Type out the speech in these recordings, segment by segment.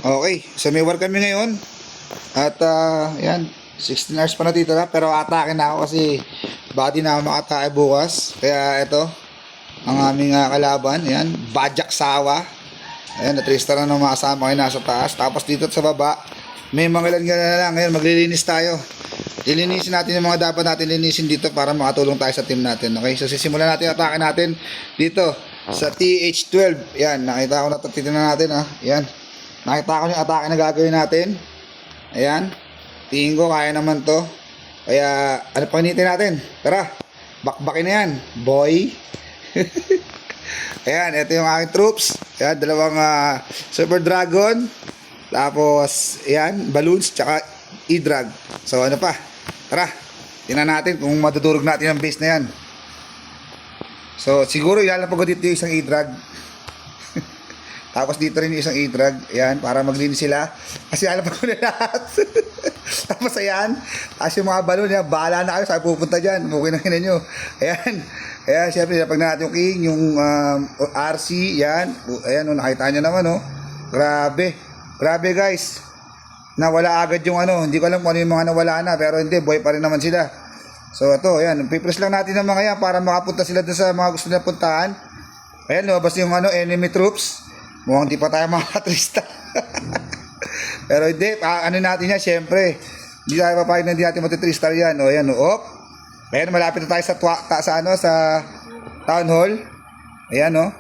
Okay, so may work kami ngayon. At yan, 16 hours pa natitira. Pero atake na ako kasi body na ako makatake bukas. Kaya ito, ang aming kalaban. Yan, Bajak Sawa. Ayan, natrista na ng mga kasama kayo nasa taas. Tapos dito sa baba, may mga ilan na lang. Ngayon, maglilinis tayo. Ilinisin natin yung mga dapat natin linisin dito para makatulong tayo sa team natin. Okay, so sisimulan natin yung atake natin dito sa TH12. Yan, nakita ko na ito. Titignan natin ha. Yan. Nakita ko yung atake na gagawin natin. Ayan. Tingin ko kaya naman to. Kaya ano pa hinitin natin? Tara. Bakbakin na yan. Boy. Ayan. Ito yung aking troops. Ayan. Dalawang Super Dragon. Tapos ayan. Balloons. Tsaka E-Drag. So ano pa? Tara. Tingnan natin kung madudurog natin ang base na yan. So siguro ilalapag ko dito yung isang E-Drag. Tapos dito rin yung isang E-Drag. Ayan, para maglinis sila. Kasi alam ko na lahat. Tapos ayan. Tapos yung mga balon, yan, bahala na kayo. Saan pupunta dyan? Mukha na nyo. Ayan. Ayan, syempre, napag na natin yung king, yung RC. Ayan. Ayan, nakita nyo naman, oh. Grabe. Grabe, guys. Nawala agad yung ano. Hindi ko alam kung ano yung mga nawala na. Pero hindi, buhay pa rin naman sila. So, ito, ayan. Pipress lang natin ng mga yan para makapunta sila dun sa mga gusto na puntahan. Ayan, lumabas yung enemy troops. Mukhang di pa tayo makatrista. Pero hindi, ano natin yan, syempre. Hindi tayo papayag na hindi natin matitrista yan. O, yan, o. Ayan, malapit na tayo sa town hall. Ayan, o.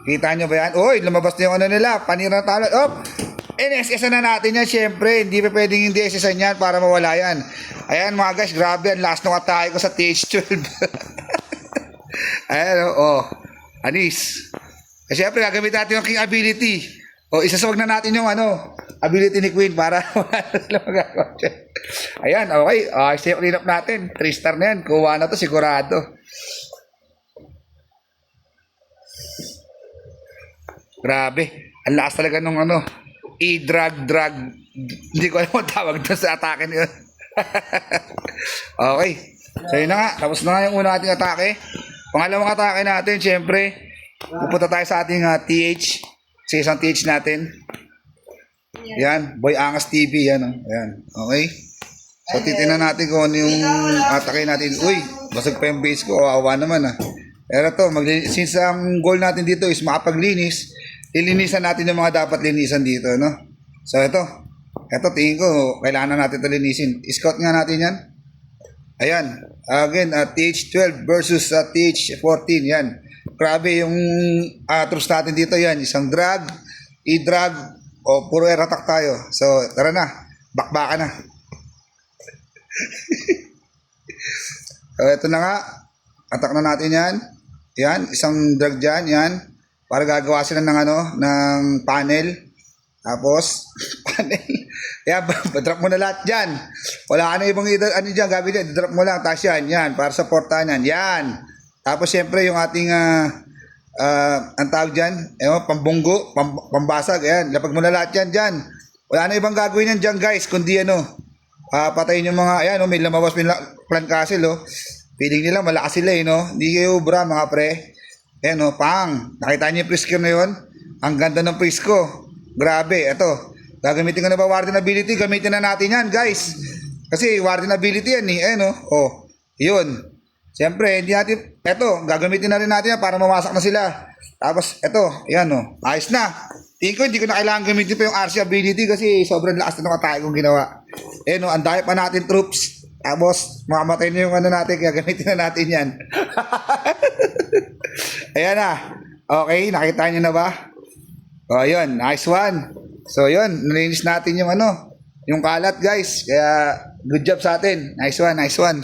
Kita nyo ba yan? Uy, lumabas na yung ano nila. Panira na talon. Op! NSS na natin yan, syempre. Hindi pa pwedeng hindi SSan yan para mawala yan. Ayan, mga guys, grabe. Ang last nung atake ko sa TH12. Ayan, o. Anis. Kasi syempre gagamit natin yung king ability. O isasawag na natin yung ability ni Queen para wala sila magagawa. Ayan, okay. Stay clean up natin. 3 star na yan. Kuha na to sigurado. Grabe. Ang lakas talaga nung E-drag. Hindi ko alam ang tawag doon sa atake niyo. Okay. So yun na nga. Tapos na nga yung una nating atake. Pangalawang atake natin, syempre. Pupunta tayo sa ating TH. Sa isang TH natin. Yan. Boy Angas TV. Yan. Yan. Okay. So titignan natin kung ano yung atake natin. Uy. Basag pa yung base ko. Awa naman Pero to. Since ang goal natin dito is makapaglinis. Lilinisan natin yung mga dapat linisan dito. No? So ito. Ito tingin ko. Kailangan natin ito linisin. Scout nga natin yan. Ayan. Again. TH12 versus TH14. Yan. Grabe yung troops natin dito yan. Isang drag, E-drag, o puro air attack tayo. So, tara na. Bakbaka na. So, ito na nga. Attack na natin yan. Yan. Isang drag dyan. Yan. Para gagawa sila ng panel. Tapos, panel. Yan. Drop mo na lahat dyan. Wala ka na ibang ano dyan. Gabi dyan. Drop mo lang. Tapos yan. Yan. Para supportahan yan. Yan. Tapos siyempre yung ating ang tawag dyan, pambunggo, pambasag, ayan, lapag mo na lahat yan dyan. Wala na ibang gagawin yan dyan guys, kundi patayin yung mga, ayan, may lumabas may plant castle, feeling nila malakas sila hindi kayo bra mga pre. Ayan pang, nakita niyo yung prisker na yun? Ang ganda ng prisko, grabe, eto, gagamitin ko na ba warden ability, gamitin na natin yan guys. Kasi warden ability yan ayan yun. Siyempre, hindi natin, eto, gagamitin na rin natin yan para mawasak na sila. Tapos, eto, yan ayos na. Tingin ko, hindi ko na kailangan gamitin pa yung RC ability kasi sobrang lakas na nung atake kong ginawa. Ang dami pa natin troops. Tapos, makamatay na yung natin, kaya gamitin na natin yan. Ayan na. Okay, nakita nyo na ba? O, yun, nice one. So, yun, nalinis natin yung yung kalat, guys. Kaya, good job sa atin. Nice one, nice one.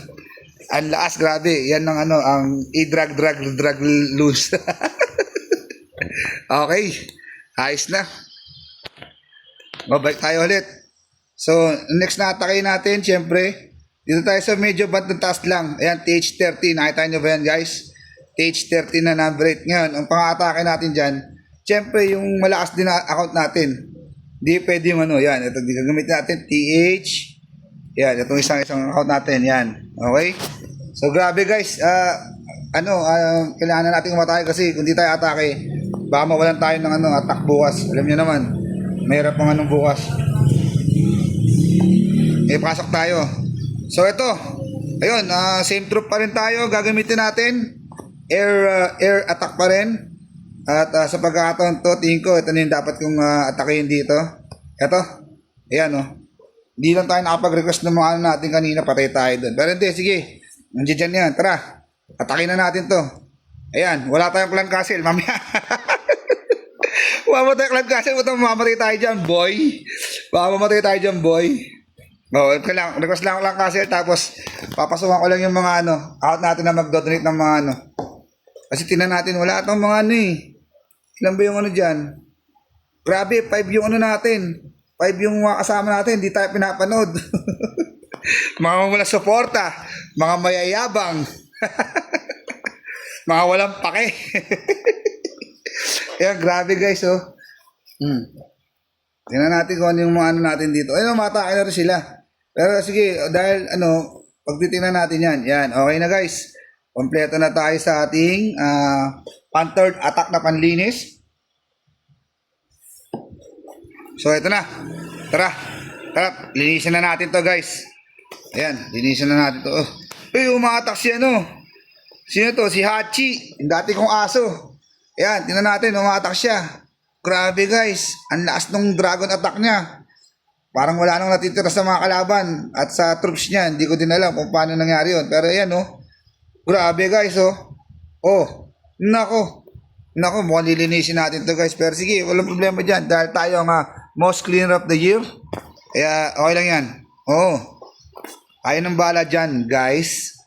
Ang lakas, grabe. Yan ng ang E-drag loose. Okay. Ayos na. Babalik tayo ulit. So, next na atake natin, syempre, dito tayo sa medyo band ng task lang. Ayan, TH13. Nakita nyo ba yan, guys? TH13 na number 8. Ngayon, ang pang-atake natin dyan, syempre, yung malakas din na account natin. Hindi pwede yung yan. Ito, gagamit natin, TH. Yan, itong isang account natin. Yan. Okay? So, grabe guys. Kailangan natin umatake kasi kung di tayo atake, baka mawalan tayo ng attack bukas. Alam nyo naman. Mahirap ang anong bukas. Pasok tayo. So ito, ayun, same troop pa rin tayo. Gagamitin natin air attack pa rin. At sa pagkakataon to, tingin ko ito na yung dapat kong atakin dito. Ito, ayan oh. Hindi lang tayo nakapag-request ng mga ano natin kanina, patay tayo doon. Pero hindi, sige, nandiyan yan, tara, atakin na natin to. Ayan, wala tayong clan castle, mamaya. Wala tayong clan castle, mamamatay tayo dyan, boy. Mamamatay tayo dyan, boy. Request lang castle, tapos papasukan ko lang yung mga ano, out natin na mag-donate ng mga ano. Kasi tinan natin, wala itong mga ano eh. Ilan ba yung ano dyan? Grabe, 5 yung ano natin. 5 yung mga kasama natin, hindi tayo pinapanood. Mga wala suporta, mga mayayabang, mga walang pake. Ayan, grabe guys, oh. Tingnan natin kung ano yung mga ano natin dito. Ayun, matake na rin sila. Pero sige, dahil ano, pagtitingnan natin yan. Yan, okay na guys. Kompleto na tayo sa ating pan-third attack na panlinis. So, ito na. Tara, linisin na natin to guys. Ayan, linisin na natin to. Uy, umaatak si ano. Sino to? Si Hachi. Yung dati kong aso. Ayan, tingnan natin, umaatak siya. Grabe guys, ang lakas nung dragon attack niya. Parang wala nang natitira sa mga kalaban at sa troops niya. Hindi ko din alam kung paano nangyari yun. Pero ayan oh. Grabe guys oh. Oh, nako. Nako, mukhang lilinisin natin to guys. Pero sige, walang problema dyan. Dahil tayo ang most cleaner of the year. Kaya okay lang yan. Oo. Ayaw ng bala dyan guys.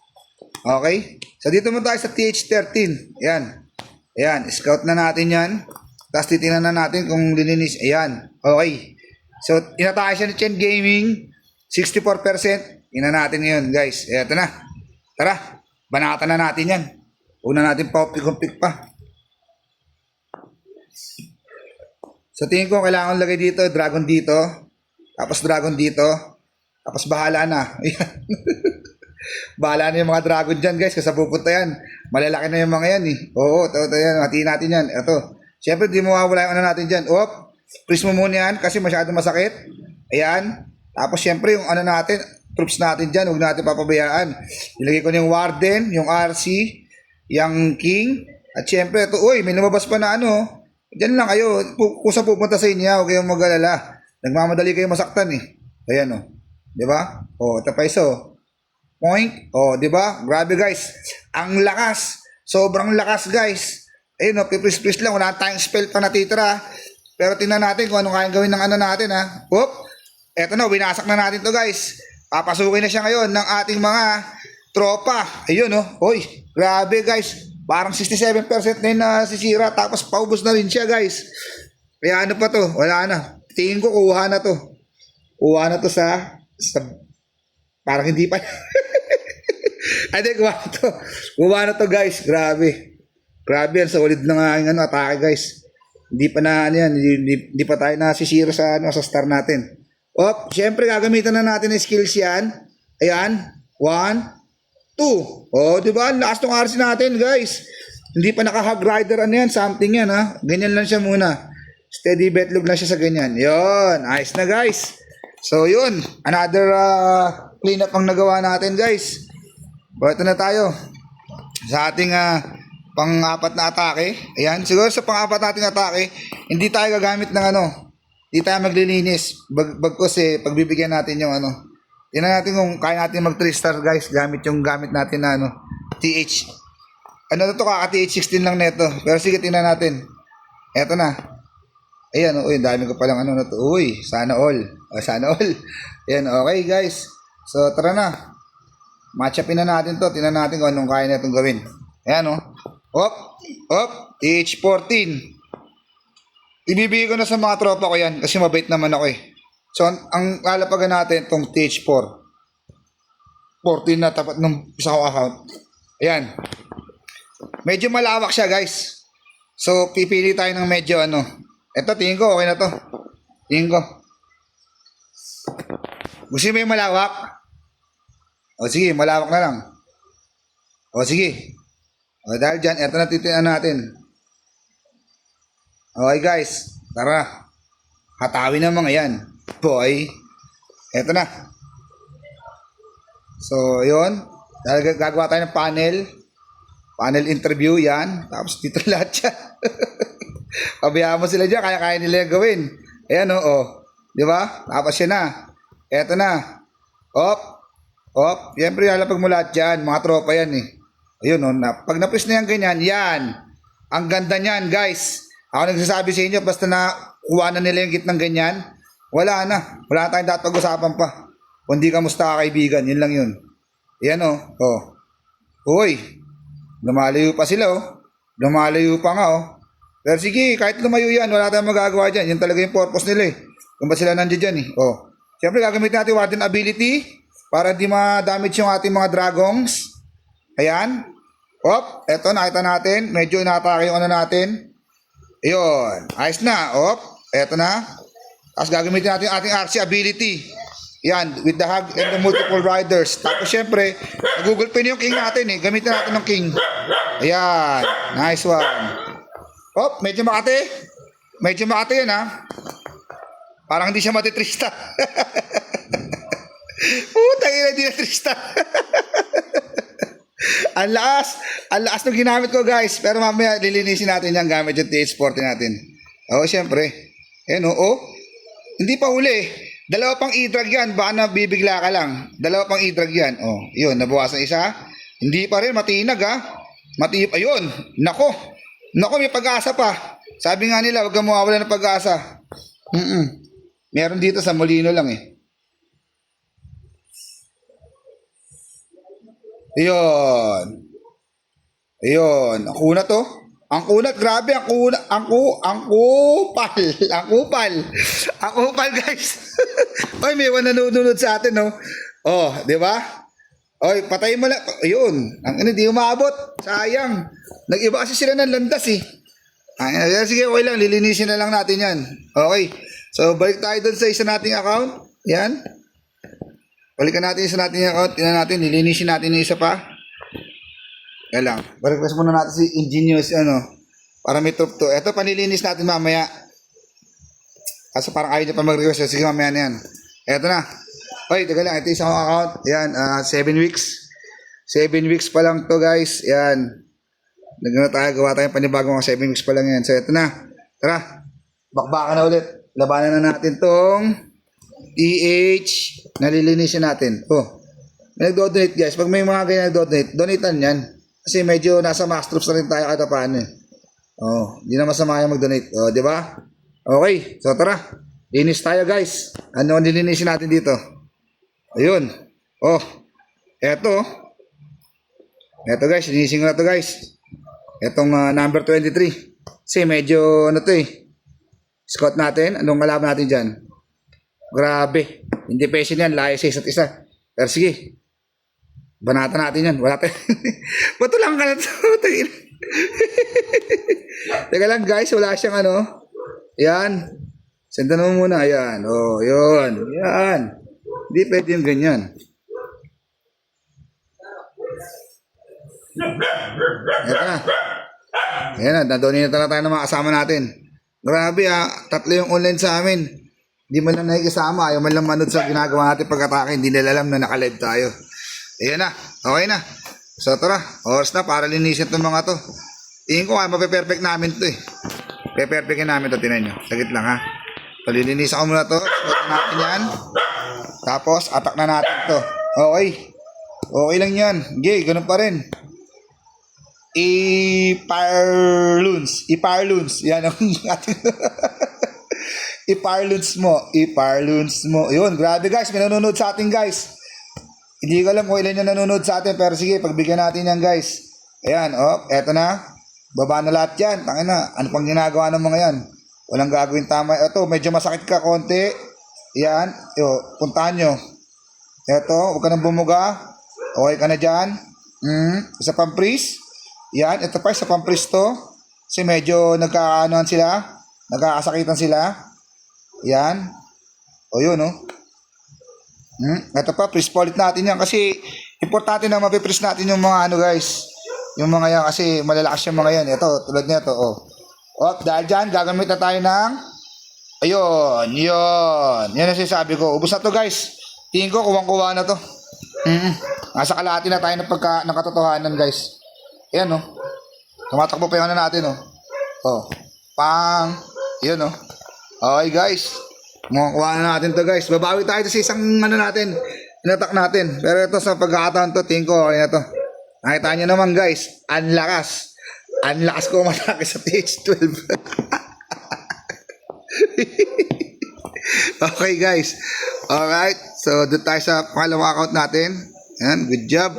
Okay. So dito mo tayo sa TH13. Ayan. Ayan. Scout na natin yan. Tapos titingnan na natin kung lilinis. Ayan. Okay. So inatake siya ni Chen Gaming. 64%. Ina natin ngayon guys. Eto na. Tara. Banatan na natin yan. Una natin pa-pick pa. So tingin ko kailangan lagay dito, dragon dito, tapos dragon dito, tapos bahala na. Bahala na yung mga dragon dyan guys, kasi pupunta yan. Malalaki na yung mga yan eh. Oo, ito yan, hatiin natin yan. Ito. Siyempre di mawawala yung ano natin dyan. Freeze mo muna yan kasi masyado masakit. Ayan. Tapos siyempre yung ano natin, troops natin dyan, huwag natin papabayaan. Ilagay ko na yung Warden, yung RC, yung King, at siyempre ito, uy, may lumabas pa na ano. Diyan lang kayo, kung saan pupunta sa inyo, huwag kayong mag-alala. Nagmamadali kayo masaktan eh. Ayan o. Di ba? O, ito pa iso. Point. O, di ba? Grabe guys. Ang lakas. Sobrang lakas guys. Ayun o, pipris-pris lang. Wala tayong spell pa natitira. Pero tingnan natin kung anong kayang gawin ng ano natin ha. Oop. Eto na, winasak na natin to guys. Papasukin na siya ngayon ng ating mga tropa. Ayun o. Uy, grabe guys. Parang 67% na yun na sisira. Tapos paubos na rin siya guys. Kaya ano pa to? Wala na. Tingin ko kuha na to. Kuha na to sa parang hindi pa. Ay di, kuha na to. Kuha na to guys. Grabe. Grabe yan. Sa ulid na nga yung ano, atake guys. Hindi pa na ano yan. Hindi pa tayo nasisira sa, ano, sa star natin. Siyempre gagamitan na natin ng skills yan. Ayan. 1, 2. Oh, di ba? Last ng RC natin, guys. Hindi pa naka-hog rider ano yan, something yan ha. Ganyan lang siya muna. Steady betlog lang siya sa ganyan. Yon, ayos na guys. So yun, another cleanup ang nagawa natin guys. Ito na tayo sa ating pang-apat na atake. Ayan, siguro sa pang-apat nating atake, hindi tayo gagamit ng ano, hindi tayo maglilinis. Bagkos pagbibigyan natin yung ano. Tingnan natin kung kaya natin mag 3 star guys gamit yung gamit natin na ano, TH. Ano na to, kaka TH16 lang neto. Pero sige, tingnan natin. Eto na. Ayan, uy, dami ko palang ano na to. Uy, sana all. Sana all. Ayan, okay guys. So, tara na. Match-upin na natin to. Tingnan natin kung anong kaya natin gawin. Ayan, oh. TH14. Ibibigay ko na sa mga tropa ko yan kasi mabait naman ako eh. So, ang lalapagan natin itong TH4. 14 na tapat ng isa ko account. Ayan. Medyo malawak siya, guys. So, pipili tayo ng medyo ano. Ito, tingin ko, okay na to. Tingin ko. Gusto mo yung malawak? O, sige, malawak na lang. O, sige. O, dahil dyan, ito na titinan natin. Okay, guys. Tara. Hatawin ng mga yan. Boy. Eto na. So, yun. Gagawa tayo ng panel. Panel interview, yan. Tapos dito lahat yan. Pabayaan mo sila dyan, kaya nila yung gawin. Ayan o. Di ba? Tapos yan na. Eto na. Op. Siyempre, lalapag mo lahat yan. Mga tropa yan eh. Ayun o. Pag na-press na yan ganyan, yan. Ang ganda niyan, guys. Ako nagsasabi sa inyo, basta na kuha na nila yung gitnang ganyan, wala na. Wala tayong dapat pag-usapan pa. Kundi kamusta ka kaibigan, yun lang yun. Yan o. Uy. Lumalayo pa sila o. Lumalayo pa nga o. Pero sige, kahit lumayo yan, wala tayong magagawa dyan. Yan talaga yung purpose nila eh. Kung ba sila nandiyan dyan eh. Siyempre gagamitin natin warden ability para di ma-damage yung ating mga dragons. Ayan. Eto nakita natin. Medyo inatake yung ano natin. Ayun. Ayos na. Eto na. Tapos gagamitin natin yung ating RC ability. Yan. With the hug and the multiple riders. Tapos syempre, Google Pin yung king natin eh. Gamitin natin ng king. Ayan. Nice one. Medyo makate. Medyo makate yan ha. Parang hindi siya matitrista. Putang ina, di na trista. Ang lakas ng ginamit ko guys. Pero mamaya lilinisin natin yan gamit yung TH40 natin. Syempre. Ayan hindi pa huli. Dalawa pang e-drag yan. Baka nabibigla ka lang. Dalawa pang e-drag yan. Yun, nabawasan isa. Hindi pa rin, matinag ha. Ayun, nako, may pag-asa pa. Sabi nga nila, huwag kang mawawala ng pag-asa. Meron dito sa Molino lang eh. Ayun. Ang kunat to. Ang kunat, grabe. Ang kupal. Ang kupal guys. Oy, may nanonood sa atin no. Di ba? Oy, patayin mo lang. Ayun. Ang di umabot. Sayang. Nag-iba kasi sila ng landas eh. Sige, okay lang. Lilinisin na lang natin yan. Okay. So, balik tayo dun sa isa nating account. Yan. Balikan natin isa nating account. Tingnan natin. Lilinisin natin yung isa pa. Yan lang. Request muna natin si Ingenious para may troop to. Ito, panilinis natin mamaya. Kaso parang ayaw niya pa mag-request. Sige, mamaya na yan. Ito na. Oy, taga lang. Ito isang account. Yan, 7 weeks. 7 weeks pa lang to guys. Yan. Gawa tayong panibagong 7 weeks pa lang yan. So, ito na. Tara. Bakbakan na ulit. Labanan na natin tong EH. Nalilinisin natin. Nag-donate guys. Pag may mga ganyan nag-donate, donatean yan. Kasi medyo nasa max troops na rin tayo kahit paano eh. Hindi na masama yung mag-donate. Di ba? Okay. So, tara. Linis tayo guys. Ano ang nilinisin natin dito? Ayun. Eto guys. Linisin ko na to guys. Etong number 23. Kasi medyo Scout natin. Anong kalaban natin dyan? Grabe. Hindi pesin yan. Layo sa isa't isa. Pero sige. Banata natin yan. Wala tayo. Bato lang ka na to. Teka lang guys. Wala siyang Yan. Sendan mo muna. Yan. Yun. Yan. Hindi pwede yung ganyan. Ito na. Ayan na. Nadonate na tayo ng mga kasama natin. Grabe 3 yung online sa amin. Hindi man lang nakikisama. Ayaw man lang manood sa ginagawa natin pag-atake. Hindi nila alam na naka-live tayo. Ayan na. Okay na. So tara. Oras na para linisin itong mga to. Tingin ko mape-perfect namin to eh. Pe-perfectin namin to. Tinan nyo. Sagit lang ha. Palilinisan ko muna to. Suot natin yan. Tapos attack na natin to. Okay. Okay lang yan. Okay. Ganun pa rin. Iparloons. Yan ang ating Iparloons mo. Yun, grabe guys, may nanonood sa atin guys. Hindi ko alam kung ilan yung nanonood sa atin, pero sige, pagbigyan natin yan guys. Ayan, eto na. Baba na lahat yan. Tangina, ano pang ginagawa ng mga yan? Walang gagawin tama. Ito, medyo masakit ka konti. Yan, puntahan nyo. Eto, huwag ka nang bumuga. Okay ka na dyan. Isa pang freeze. Yan, ito pa, isa pang freeze to. Kasi medyo nagkakasakitan sila. Yan. Yun, ito pa, freeze ulit natin yan. Kasi, importante na mapiprease natin yung mga guys. Yung mga yan, kasi malalakas yung mga yan. Ito, tulad nito, dahil dyan, gagamit na tayo ng, Ayun, yun. Yan ang sinasabi ko. Ubus na to guys. Tingin ko, kuwang-kuwa na to. Nasa kalahati na tayo ng katotohanan guys. Ayan oh. Tumatakbo pa yung ano natin oh. Oh. Pang. Yun oh. Okay guys. Kuha na natin to guys. Babawi tayo sa isang ano natin. Inatak natin. Pero ito sa pagkakataon to, tingin ko okay na to. Nakita nyo naman guys. Ang lakas. Ang lakas ko umatake sa TH12. Okay guys. Alright. So doon tayo sa pangalawang account natin. Yan. Good job.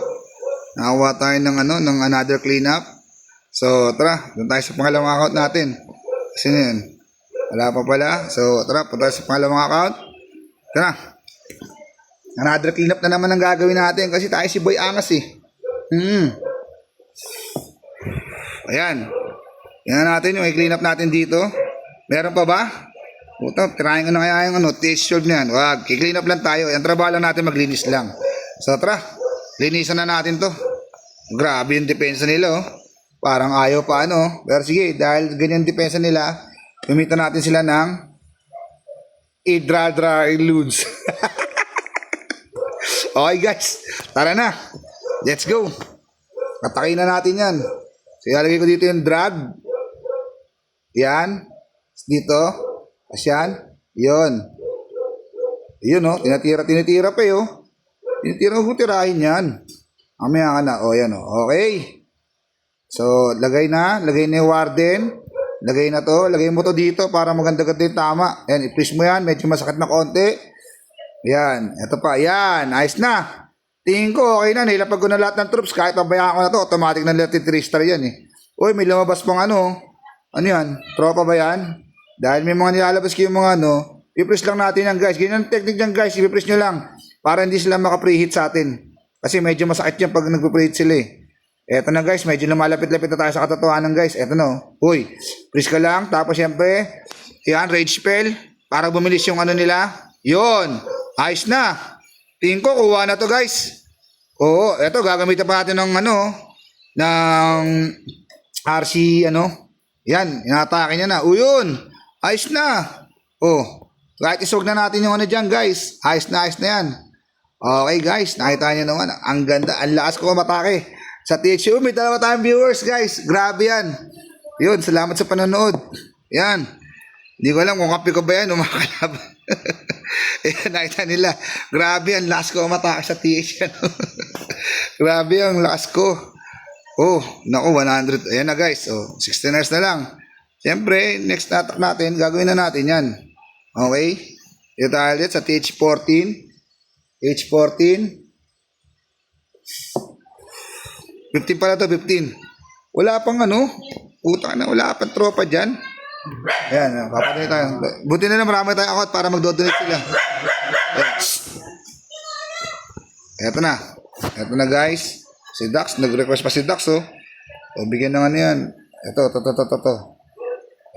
Nakakuha tayo ng ano, ng another cleanup. So tara. Doon tayo sa pangalawang account natin. Kasi yun. Wala pa pala. So tara. Punta tayo sa pangalawang account. Tara. Another cleanup na naman ang gagawin natin. Kasi tayo si Boy Angas eh. Ayan. Yan natin yung i-clean up natin dito. Meron pa ba? Puta, tirahin ko na kaya yung ano, TH12 na yan. Wag, i-clean up lang tayo. Yung trabaho lang natin, maglinis lang. So, tara. Linisan na natin to. Grabe yung depensa nila, oh. Parang ayaw pa, ano. Pero sige, dahil ganyan depensa nila, gamitan natin sila ng Idra-Dry Ludes. Okay, guys. Tara na. Let's go. Patakin na natin yan. So, ilalagay ko dito yung drag. Yan. Dito. Asyan. Yun. Yun, oh. Tinitira pa, oh. Tinitira ko tirahin yan. Mamaya ka na. O, yan, oh. Okay. So, lagay na. Lagay na yung warden. Lagay na to. Lagay mo to dito para maganda-ganda yung tama. Yan. I-press mo yan. Medyo masakit na konti. Yan. Ito pa. Yan. Ayos na. Tingin ko, okay na. Nilapag ko na lahat ng troops. Kahit pabayaan ko na to. Automatic na lahat yung 3-star yan, eh. Uy, may lumabas pang ano. Ano yan? Tropa ba yan? Dahil may mga nilalabas kayo mga ano, i-press lang natin yan guys. Ganyan ang technique dyan guys, i-press nyo lang. Para hindi sila maka-preheat sa atin. Kasi medyo masakit yan pag nagpo-preheat sila eh. Eto na guys, medyo lumalapit-lapit na tayo sa katotohanan guys. Eto na. Uy, press ka lang. Tapos syempre, yan, rage spell. Para bumilis yung ano nila. Yun, ayos na. Tingin ko, kuha na to guys. Oo, eto, gagamitan pa natin ng ano, ng RC, ano. Yan, inatake niya na. O yun. Ayos na. Oh, kahit isog na natin yung ano dyan guys. Ayos na yan. Okay guys, nakita nyo naman. Ang ganda, ang lakas ko matake. Sa THU, may dalawa tayong viewers guys. Grabe yan. Yun, salamat sa panonood. Yan. Hindi ko alam kung kapi ko ba yan o makakalaban. Ayan, nakita nila. Grabe, ang lakas ko matake sa TH. Grabe ang lakas ko. Oh, naku, 100. Ayan na guys. Oh, 16ers na lang. Siyempre, next attack natin, gagawin na natin yan. Okay? Dito tayo ulit sa TH14. TH14. 15 pala to, 15. Wala pang ano. Utang na, wala pang tropa dyan. Ayan, papatay tayo. Buti na lang marami tayo akot para magdodonate sila. Ayan. Eto na. Eto na guys. Si Dax, nag-request pa si Dax, oh. O, bigyan ng ano yan. Ito.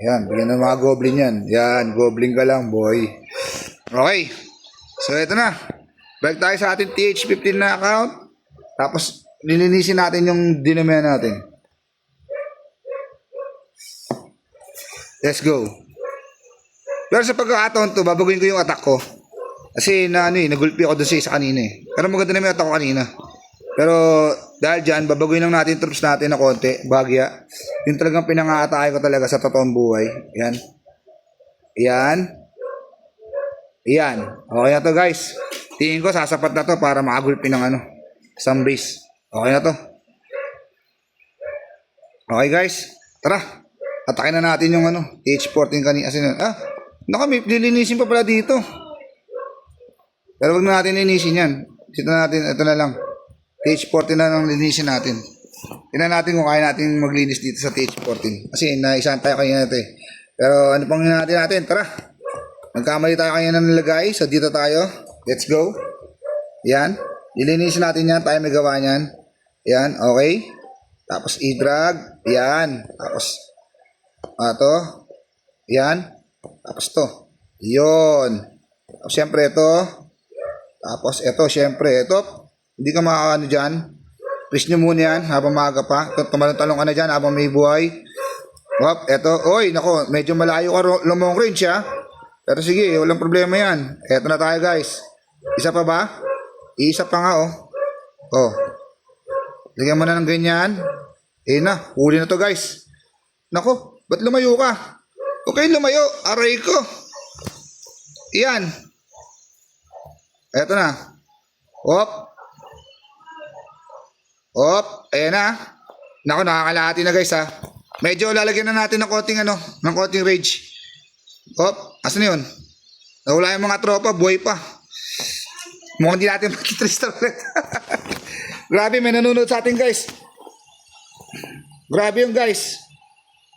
Yan, bigyan ng mga goblin yan. Yan, goblin ka lang, boy. Okay. So, ito na. Balik tayo sa ating TH15 na account. Tapos, nilinisin natin yung dinamihan natin. Let's go. Pero sa pagkakataon to, babaguhin ko yung attack ko. Kasi, nagulpi ako doon sa isa kanina eh. Pero maganda naman yung attack ko kanina. Pero dahil dyan, babaguhin lang natin yung troops natin na konti, bagya. Yung talagang pinangatake ko talaga sa totoong buhay. Yan. Yan. Yan. Okay na to guys. Tingin ko sasapat na to para makagulpi ng ano, isang base. Okay na to. Okay guys. Tara. Atakin na natin yung ano, TH14 kanina. Naku, may lilinisin pa pala dito. Pero wag na natin linisin yan. Dito natin, ito na lang. TH14 na lang linisin natin. Tingnan natin kung kaya natin maglinis dito sa TH14. Kasi naisahan tayo kanina natin. Pero ano pang natin? Tara. Nagkamali tayo kanina ng nilagay. So dito tayo. Let's go. Yan. Lilinisin natin yan. Tayo may gawa niyan. Yan. Okay. Tapos i-drag. Yan. Tapos ito. Yan. Tapos to. Yun. Tapos syempre ito. Tapos ito. Syempre ito. Hindi ka makakano dyan. Press nyo muna yan habang maaga pa. Tumalong-talong ka na dyan habang may buhay. Hop, eto. Oy, nako, medyo malayo ka long range ha. Pero sige, walang problema yan. Eto na tayo guys. Isa pa ba? Isa pa nga oh. Oh. Lagyan mo na ng ganyan. Na, huli na to guys. Nako, ba't lumayo ka? Okay, lumayo. Aray ko. Yan. Eto na. Hop. Hop. Ayan na. Nako, nakakalahati na guys ha. Medyo lalagyan na natin ng konting rage. Hop. Asan na yun? Nawala yung mga tropa. Buhay pa. Mukhang di natin mag-3-star ulit. Grabe, may nanonood sa atin guys. Grabe yung guys.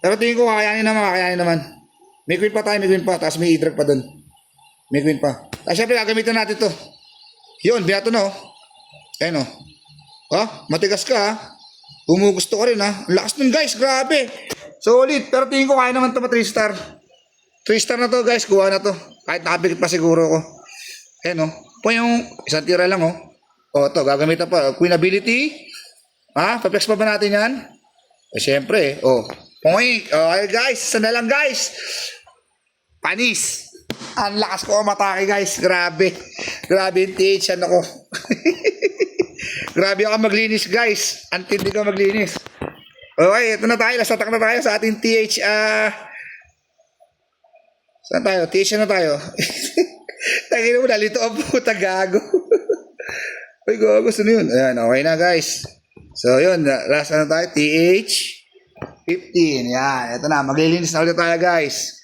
Pero tingin ko kakayanin naman. May queen pa tayo, tapos may e-drag pa dun. May queen pa. Tapos syempre gagamitin natin to. Yun, biyato na oh. Ayan oh. Matigas ka ha. Gumugusto ka rin ha. Ang lakas nun guys, grabe. Solid, pero tingin ko kaya naman to pa 3-star. 3-star na to guys, kuha na to. Kahit nakapikit pa siguro ko. Ayan oh. Yung isang tira lang oh. To, gagamitan pa. Queen ability. Pa-flex pa ba natin yan? Siyempre oh. Point. Okay guys, sana lang guys. Panis. Ang lakas ko matake guys. Grabe. Grabe yung TH yan ako. Grabe ako maglinis guys. Antindi ka maglinis. Okay, ito na tayo. Last attack na tayo sa ating TH. Saan tayo? TH na tayo. Tangin mo, nalito ang puta gago. Ay, gago. Saan yun? Ayan, okay na guys. So yun, last na tayo. TH 15. Yan, ito na. Maglilinis na ulit tayo guys.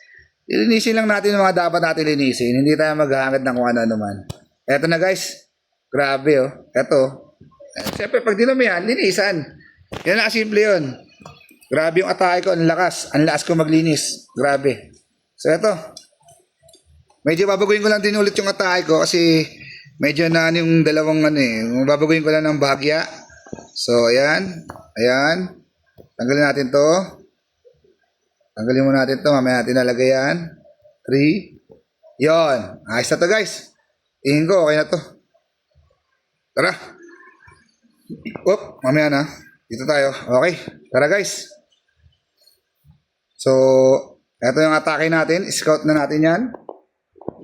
Lilinisin lang natin yung mga dapat natin linisin. Hindi tayo maghahangad ng kung ano-ano man. Ito na guys. Grabe oh. Ito. Siyempre pag dinamihan, linisan. Yan na simple yun. Grabe yung atake ko. Ang lakas. Ang lakas ko maglinis. Grabe. So ito. Medyo babaguhin ko lang din ulit yung atake ko kasi medyo na yung dalawang babaguhin ko lang ng bahagya. So ayan. Ayan. Tanggalin natin to. Tanggalin mo natin to. Mamaya natin nalagay yan. 3. Yon. Ayos na to guys. Tingin ko okay na to. Tara. Mamaya na. Dito tayo. Okay. Tara guys. So, eto yung atake natin. Scout na natin yan.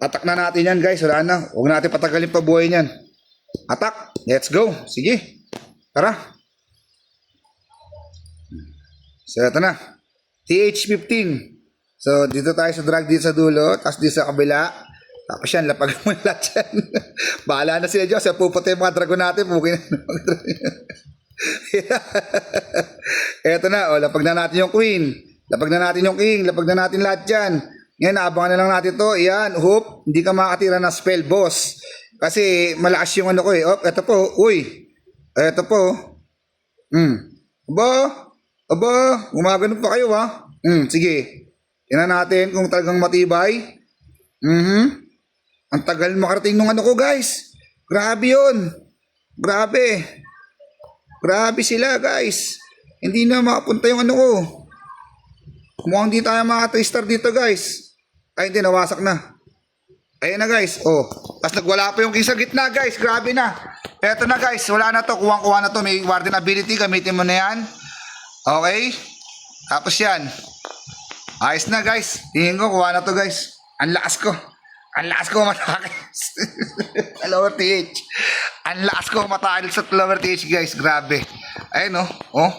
Attack na natin yan guys. Wala na. Huwag natin patagalin pa buhay niyan. Attack. Let's go. Sige. Tara. So, eto na. TH15. So, dito tayo sa drag dito sa dulo. Tapos dito sa kabila. Tapos yan, lapag mo lahat yan. Bahala na sila dyan. Kasi pupunta yung mga dragon natin. Pukin na mga dragon. Eto na. O, lapag na natin yung queen. Lapag na natin yung king. Lapag na natin lahat yan. Ngayon, naabangan na lang natin to. Ayan. Hope, hindi ka makakatira ng spell, boss. Kasi malakas yung ko eh. Eto po. Uy. Eto po. Aba, gumagano pa kayo ha? Sige. Tingnan natin kung talagang matibay. Ang tagal makarating nung ko guys. Grabe yun. Grabe. Grabe sila guys. Hindi na makapunta yung ko. Mukhang di tayo mga 3-star dito guys. Ay hindi, nawasak na. Ayun na guys. Tapos nagwala pa yung king sa gitna guys. Grabe na. Eto na guys. Wala na to. Kuwang-kuha na to. May warden ability. Gamitin mo na yan. Okay. Tapos yan. Ayos na guys. Tingin ko kuha na to guys. Ang lakas ko. Ang lakas ko matake. Lower TH. Ang lakas ko matake sa lower TH guys. Grabe. Ayun oh.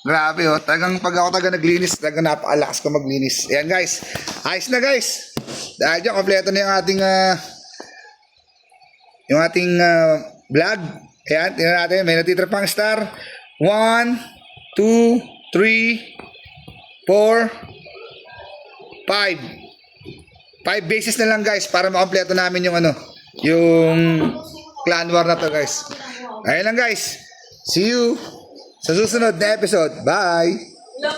Grabe oh. Talagang pag ako naglinis, talagang napakalakas ko maglinis. Ayan guys. Ayos na guys. Dahil dyan, kompleto na yung ating vlog. Ayan, tingnan natin. May natitira pang star. 1, 2, 3, 4, 5. 5 bases na lang guys para makompleto namin yung yung clan war na to guys. Ayun lang guys. See you sa susunod na episode. Bye!